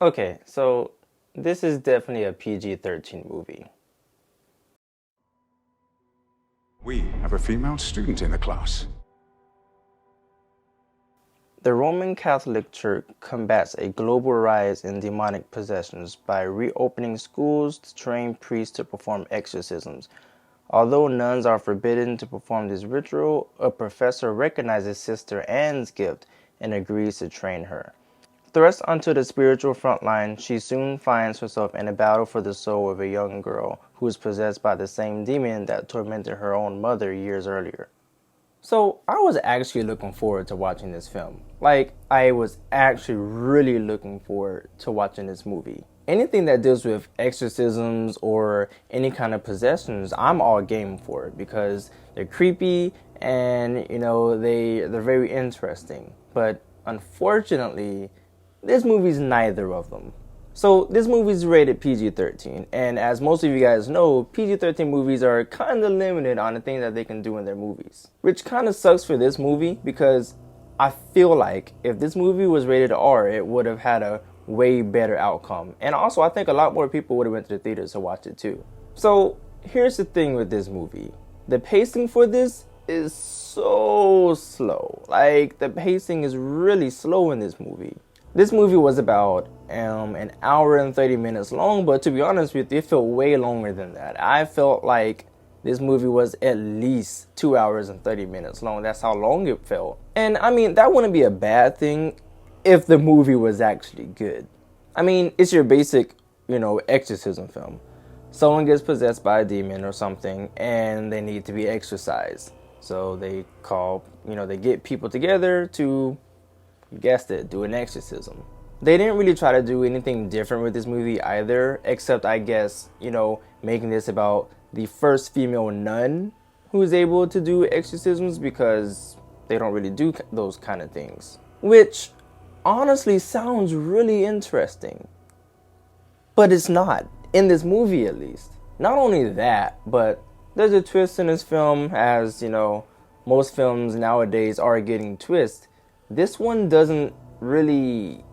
Okay, so this is definitely a PG-13 movie. We have a female student in the class. The Roman Catholic Church combats a global rise in demonic possessions by reopening schools to train priests to perform exorcisms. Although nuns are forbidden to perform this ritual, a professor recognizes Sister Anne's gift and agrees to train her. Thrust onto the spiritual front line, she soon finds herself in a battle for the soul of a young girl who is possessed by the same demon that tormented her own mother years earlier. So I was actually looking forward to watching this film. Like, I was actually really looking forward to watching this movie. Anything that deals with exorcisms or any kind of possessions, I'm all game for it because they're creepy and, they're very interesting. But unfortunately, this movie's neither of them. So this movie's rated PG-13, and as most of you guys know, PG-13 movies are kind of limited on the things that they can do in their movies. Which kind of sucks for this movie because I feel like if this movie was rated R, it would have had a way better outcome. And also, I think a lot more people would have went to the theaters to watch it too. So here's the thing with this movie. The pacing for this is so slow. Like, the pacing is really slow in this movie. This movie was about an hour and 30 minutes long, but to be honest with you, it felt way longer than that. I felt like this movie was at least 2 hours and 30 minutes long. That's how long it felt. And I mean, that wouldn't be a bad thing if the movie was actually good. I mean, it's your basic, exorcism film. Someone gets possessed by a demon or something and they need to be exorcised. So they they get people together to, you guessed it, do an exorcism. They didn't really try to do anything different with this movie either, except I guess, making this about the first female nun who's able to do exorcisms because they don't really do those kind of things. Which honestly sounds really interesting. But it's not, in this movie at least. Not only that, but there's a twist in this film, as, most films nowadays are getting twists. This one doesn't really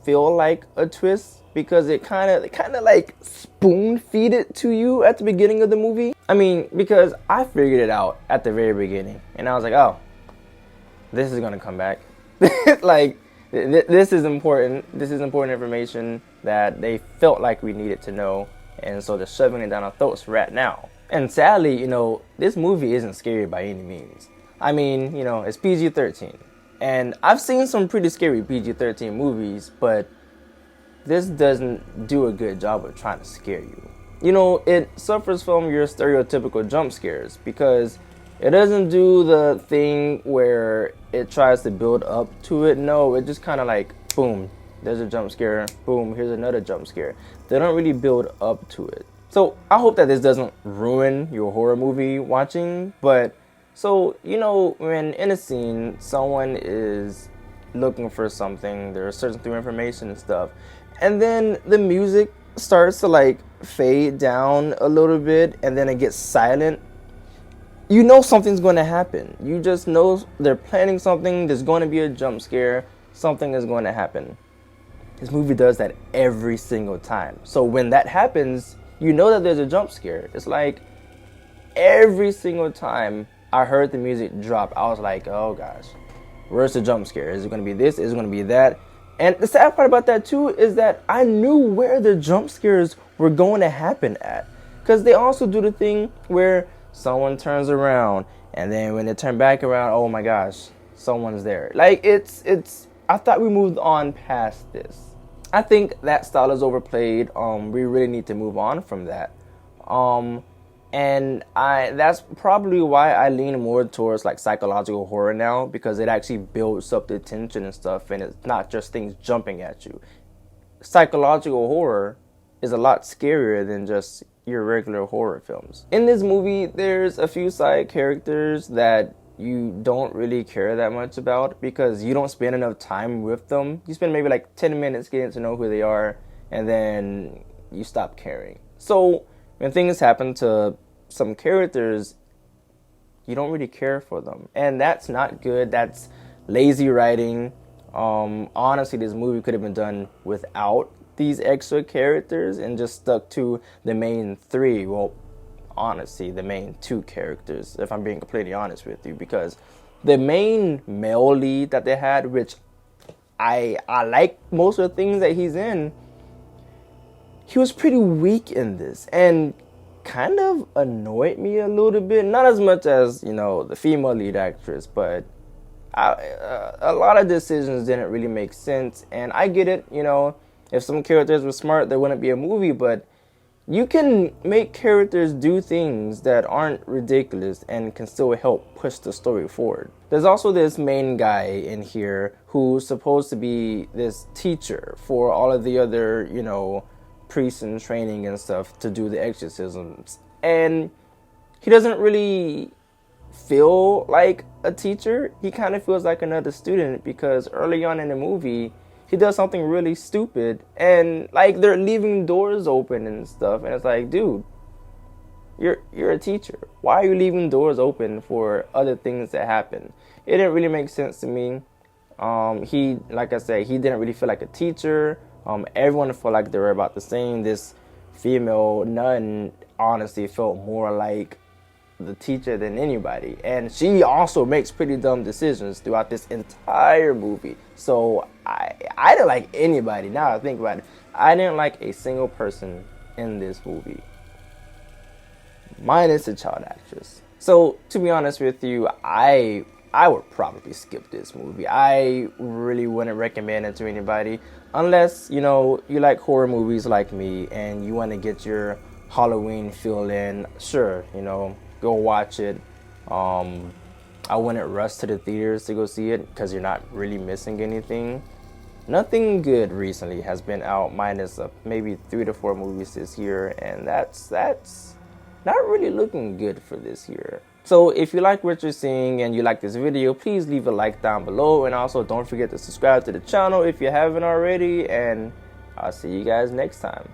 feel like a twist because it kind of like spoon feed it to you at the beginning of the movie. I mean, because I figured it out at the very beginning and I was like, oh, this is gonna come back. Like, this is important. This is important information that they felt like we needed to know, and so they're shoving it down our throats right now. And sadly, this movie isn't scary by any means. I mean, it's PG-13. And I've seen some pretty scary PG-13 movies, but this doesn't do a good job of trying to scare you. It suffers from your stereotypical jump scares because it doesn't do the thing where it tries to build up to it. No, it just kind of like, boom, there's a jump scare, boom, here's another jump scare. They don't really build up to it. So I hope that this doesn't ruin your horror movie watching, but so, when in a scene, someone is looking for something, they're searching through information and stuff, and then the music starts to like fade down a little bit, and then it gets silent, something's going to happen. You just know they're planning something, there's going to be a jump scare, something is going to happen. This movie does that every single time. So when that happens, you know that there's a jump scare. It's like every single time I heard the music drop, I was like, oh gosh, where's the jump scare? Is it going to be this? Is it going to be that? And the sad part about that too is that I knew where the jump scares were going to happen at. Because they also do the thing where someone turns around and then when they turn back around, oh my gosh, someone's there. Like, I thought we moved on past this. I think that style is overplayed. We really need to move on from that. And that's probably why I lean more towards like psychological horror now, because it actually builds up the tension and stuff, and it's not just things jumping at you. Psychological horror is a lot scarier than just your regular horror films. In this movie, there's a few side characters that you don't really care that much about because you don't spend enough time with them. You spend maybe like 10 minutes getting to know who they are, and then you stop caring. So when things happen to some characters, you don't really care for them. And that's not good. That's lazy writing. Honestly, this movie could have been done without these extra characters and just stuck to the main three. Well, honestly, the main two characters, if I'm being completely honest with you, because the main male lead that they had, which I like most of the things that he's in, he was pretty weak in this and kind of annoyed me a little bit. Not as much as, the female lead actress, but a lot of decisions didn't really make sense. And I get it, if some characters were smart, there wouldn't be a movie, but you can make characters do things that aren't ridiculous and can still help push the story forward. There's also this main guy in here who's supposed to be this teacher for all of the other, priests in training and stuff to do the exorcisms. And he doesn't really feel like a teacher. He kind of feels like another student because early on in the movie, he does something really stupid and like they're leaving doors open and stuff. And it's like, dude, you're a teacher. Why are you leaving doors open for other things that happen? It didn't really make sense to me. He, like I said, he didn't really feel like a teacher. Everyone felt like they were about the same. This female nun honestly felt more like the teacher than anybody. And she also makes pretty dumb decisions throughout this entire movie. So I didn't like anybody. Now I think about it, I didn't like a single person in this movie, minus the child actress. So to be honest with you, I would probably skip this movie. I really wouldn't recommend it to anybody unless, you like horror movies like me and you want to get your Halloween feel in. Sure, go watch it. I wouldn't rush to the theaters to go see it because you're not really missing anything. Nothing good recently has been out, minus maybe 3 to 4 movies this year, and that's not really looking good for this year. So if you like what you're seeing and you like this video, please leave a like down below, and also don't forget to subscribe to the channel if you haven't already, and I'll see you guys next time.